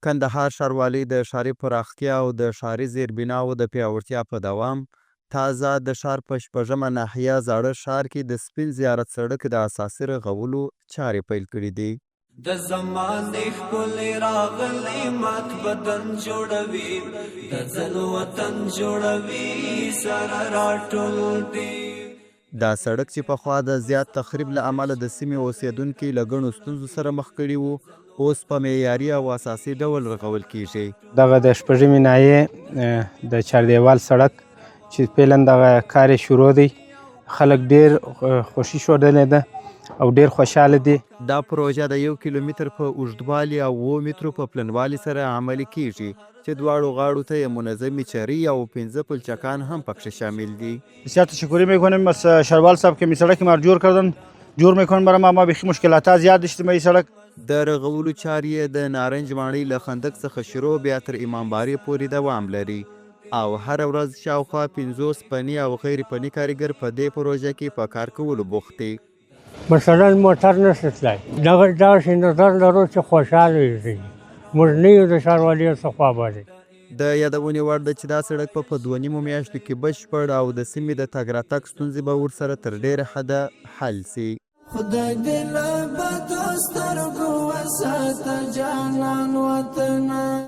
کندهار ښاروالۍ د ښاري پراختیا او د ښاري زیربناوو د پیاوړتیا په دوام تازه د ښار په شپږمه ناحيه زاړه ښار کې د سپين زيارت سړک د اساسي رغولو چاري پیل کړي دي. د زمانې ښکلې راغلې مات بدن جوړوي، د ځل وطن جوړوي، سره راټول دي. دا سړک چې پخوا د زیات تخریب له امله د سیمې اوسیدونکي له ګڼو ستونزو سره مخ کړي وو، اوس په معیاري او اساسي ډول رغول کیږي. دغه د شپږمې ناحیې د چاردیوال سړک چې فعلا دغه کار شروع دی، خلک ډیر خوشي ښودلې ده او ډیر خوشحاله دي. دا پروژه د 1 کیلومتر په اوږدوالي او 7 مترو په پلنوالي سره عملي کیږي چې دواړو غاړو ته یې منظمې چري او 15 پلچکان هم پکښې شامل دي. بسیار تشکری میکنیم از شهروال صاحب که می سړک ما جور کردن جور میکنن برای ما بخی مشکلات زیاد اجتماعی سړک. د رغولو چارې د نارنج ماڼۍ له خندق څخه شروع بیا تر امامبارې پورې دوام لري او هر ورځ شاوخوا 50 فني او غیر فني کارګر په دې پروژه کې په کار کولو بوخت دي. مثلا موټر نشي تلای، دغسې نظر لرو چې خوشحاله اوسئ. موږ نه یو د ښاروالۍ څخه باندې. د یادونې وړ ده چې دا سړک په 2.5 میاشتو کې بشپړ او د سیمې د تګ راتګ ستونزې به ورسره تر ډېره حده حل سي. خدای دې له بدو سترګو وساته جانان وطنه.